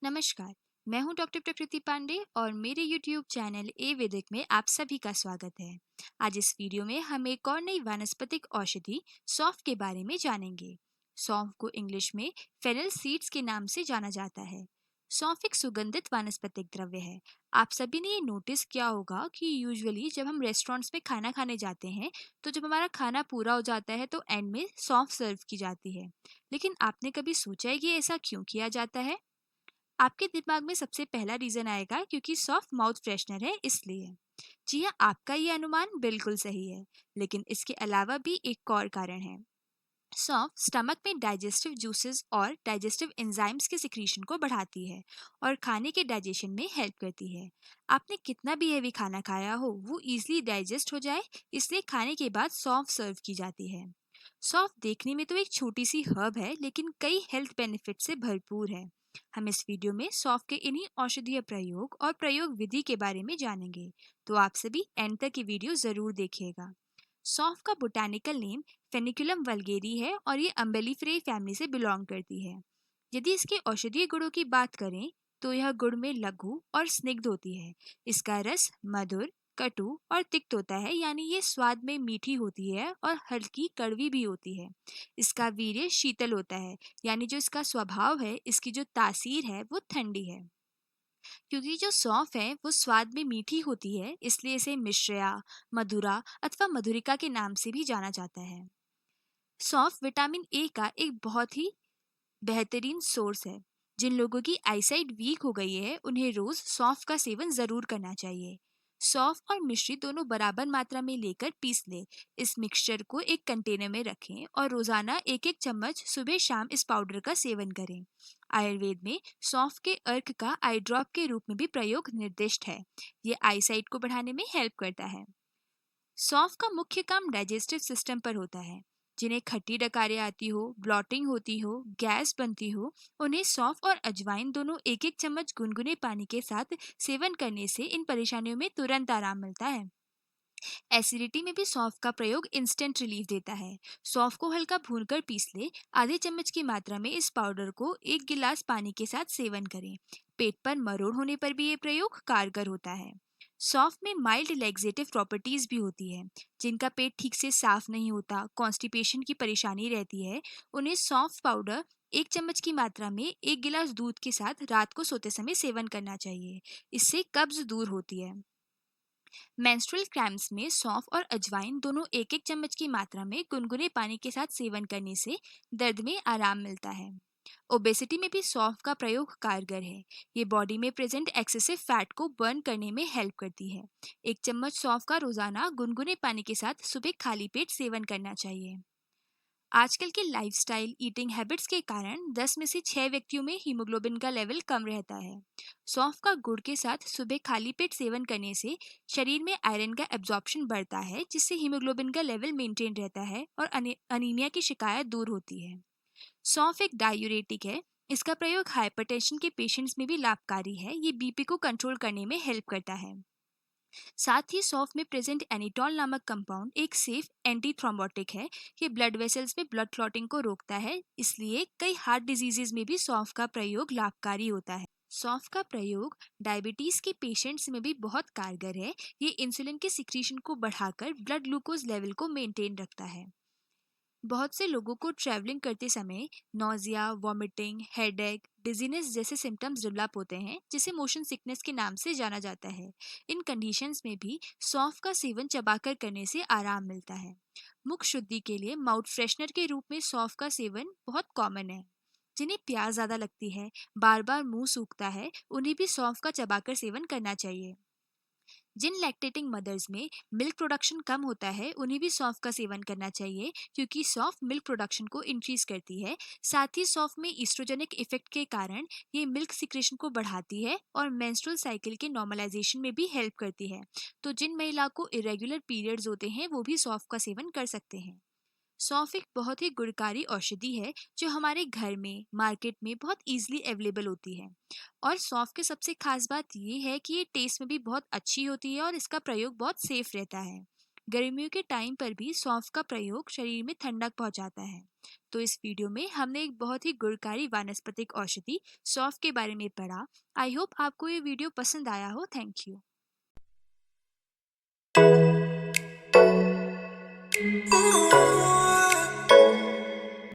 नमस्कार। मैं हूं डॉक्टर प्रकृति पांडे और मेरे YouTube चैनल ए वैदिक में आप सभी का स्वागत है। आज इस वीडियो में हम एक और नई वानस्पतिक औषधि सौंफ के बारे में जानेंगे। सौंफ को इंग्लिश में फेनल सीड्स के नाम से जाना जाता है। सौंफ एक सुगंधित वानस्पतिक द्रव्य है। आप सभी ने ये नोटिस किया होगा कि यूजुअली जब हम रेस्टोरेंट्स में खाना खाने जाते हैं तो जब हमारा खाना पूरा हो जाता है तो एंड में सौंफ सर्व की जाती है। लेकिन आपने कभी सोचा है कि ऐसा क्यों किया जाता है? आपके दिमाग में सबसे पहला रीजन आएगा क्योंकि सॉफ्ट माउथ फ्रेशनर है इसलिए। जी हाँ, आपका ये अनुमान बिल्कुल सही है। लेकिन इसके अलावा भी एक और कारण है। सौंफ स्टमक में डाइजेस्टिव जूसेस और डाइजेस्टिव एंजाइम्स के सिक्रीशन को बढ़ाती है और खाने के डाइजेशन में हेल्प करती है। आपने कितना भी हैवी खाना खाया हो वो इजीली डाइजेस्ट हो जाए, इसलिए खाने के बाद सौंफ सर्व की जाती है। सौंफ देखने में तो एक छोटी सी हर्ब है लेकिन कई हेल्थ बेनिफिट से भरपूर है। हम इस वीडियो में सौंफ के इन्हीं औषधीय प्रयोग और प्रयोग विधि के बारे में जानेंगे, तो आप सभी एंड तक ये वीडियो जरूर देखिएगा। सौंफ का बोटानिकल नेम फेनिकुलम वल्गेरी है और ये अम्बेलिफेराई फैमिली से बिलोंग करती है। यदि इसके औषधीय गुणों की बात करें तो यह गुण में लघु और स्निग्ध होती है। इसका रस मधुर, कटु और तिक्त होता है, यानी ये स्वाद में मीठी होती है और हल्की कड़वी भी होती है। इसका वीर्य शीतल होता है, यानी जो इसका स्वभाव है, इसकी जो तासीर है वो ठंडी है। क्योंकि जो सौंफ है वो स्वाद में मीठी होती है, इसलिए इसे मिश्रया, मधुरा अथवा मधुरिका के नाम से भी जाना जाता है। सौंफ विटामिन ए का एक बहुत ही बेहतरीन सोर्स है। जिन लोगों की आईसाइट वीक हो गई है उन्हें रोज सौंफ का सेवन जरूर करना चाहिए। सौंफ और मिश्री दोनों बराबर मात्रा में लेकर पीस लें। इस मिक्सचर को एक कंटेनर में रखें और रोजाना एक एक चम्मच सुबह शाम इस पाउडर का सेवन करें। आयुर्वेद में सौंफ के अर्क का आई ड्रॉप के रूप में भी प्रयोग निर्दिष्ट है। ये आईसाइट को बढ़ाने में हेल्प करता है। सौंफ का मुख्य काम डाइजेस्टिव सिस्टम पर होता है। जिन्हें खट्टी डकारें आती हो, ब्लॉटिंग होती हो, गैस बनती हो, उन्हें सौंफ और अजवाइन दोनों एक एक चम्मच गुनगुने पानी के साथ सेवन करने से इन परेशानियों में तुरंत आराम मिलता है। एसिडिटी में भी सौंफ का प्रयोग इंस्टेंट रिलीफ देता है। सौंफ को हल्का भूनकर पीस ले। आधे चम्मच की मात्रा में इस पाउडर को एक गिलास पानी के साथ सेवन करें। पेट पर मरोड़ होने पर भी ये प्रयोग कारगर होता है। सौंफ में माइल्ड लैक्सेटिव प्रॉपर्टीज भी होती है। जिनका पेट ठीक से साफ नहीं होता, कॉन्स्टिपेशन की परेशानी रहती है, उन्हें सौंफ पाउडर एक चम्मच की मात्रा में एक गिलास दूध के साथ रात को सोते समय सेवन करना चाहिए। इससे कब्ज दूर होती है। मेंस्ट्रुअल क्रैम्प्स में सौंफ और अजवाइन दोनों एक एक चम्मच की मात्रा में गुनगुने पानी के साथ सेवन करने से दर्द में आराम मिलता है। ओबेसिटी में भी सौंफ का प्रयोग कारगर है। ये बॉडी में प्रेजेंट एक्सेसिव फैट को बर्न करने में हेल्प करती है। एक चम्मच सौंफ का रोजाना गुनगुने पानी के साथ सुबह खाली पेट सेवन करना चाहिए। आजकल के लाइफस्टाइल ईटिंग हैबिट्स के कारण 10 में से 6 व्यक्तियों में हीमोग्लोबिन का लेवल कम रहता है। सौंफ का गुड़ के साथ सुबह खाली पेट सेवन करने से शरीर में आयरन का एब्जॉर्प्शन बढ़ता है, जिससे हीमोग्लोबिन का लेवल मेंटेन रहता है और अनीमिया की शिकायत दूर होती है। सौंफ एक डायूरेटिक है। इसका प्रयोग हाइपरटेंशन के पेशेंट्स में भी लाभकारी है। ये बीपी को कंट्रोल करने में हेल्प करता है। साथ ही सौंफ में प्रेजेंट एनिटॉल नामक कंपाउंड एक सेफ एंटी थ्रोम्बोटिक है। ये ब्लड वेसल्स में ब्लड क्लॉटिंग को रोकता है, इसलिए कई हार्ट डिजीजेज में भी सौंफ का प्रयोग लाभकारी होता है। सौंफ का प्रयोग डायबिटीज के पेशेंट्स में भी बहुत कारगर है। ये इंसुलिन के सिक्रीशन को बढ़ाकर ब्लड ग्लूकोज लेवल को मेंटेन रखता है। बहुत से लोगों को ट्रैवलिंग करते समय नौजिया, वॉमिटिंग, हेडेक, डिजीनेस जैसे सिम्टम्स डेवलप होते हैं, जिसे मोशन सिकनेस के नाम से जाना जाता है। इन कंडीशंस में भी सौंफ का सेवन चबाकर करने से आराम मिलता है। मुख शुद्धि के लिए माउथ फ्रेशनर के रूप में सौंफ का सेवन बहुत कॉमन है। जिन्हें प्यास ज्यादा लगती है, बार बार मुंह सूखता है, उन्हें भी सौंफ का चबाकर सेवन करना चाहिए। जिन लैक्टेटिंग मदर्स में मिल्क प्रोडक्शन कम होता है उन्हें भी सौंफ का सेवन करना चाहिए, क्योंकि सौंफ मिल्क प्रोडक्शन को इंक्रीज करती है। साथ ही सौंफ में ईस्ट्रोजेनिक इफेक्ट के कारण ये मिल्क सिक्रेशन को बढ़ाती है और मेंस्ट्रुअल साइकिल के नॉर्मलाइजेशन में भी हेल्प करती है। तो जिन महिला को इरेगुलर पीरियड्स होते हैं वो भी सौंफ का सेवन कर सकते हैं। सौंफ एक बहुत ही गुणकारी औषधि है जो हमारे घर में, मार्केट में बहुत इजीली अवेलेबल होती है। और सौंफ की सबसे खास बात ये है कि ये टेस्ट में भी बहुत अच्छी होती है और इसका प्रयोग बहुत सेफ रहता है। गर्मियों के टाइम पर भी सौंफ का प्रयोग शरीर में ठंडक पहुंचाता है। तो इस वीडियो में हमने एक बहुत ही गुणकारी वानस्पतिक औषधि सौंफ के बारे में पढ़ा। आई होप आपको ये वीडियो पसंद आया हो। Thank you.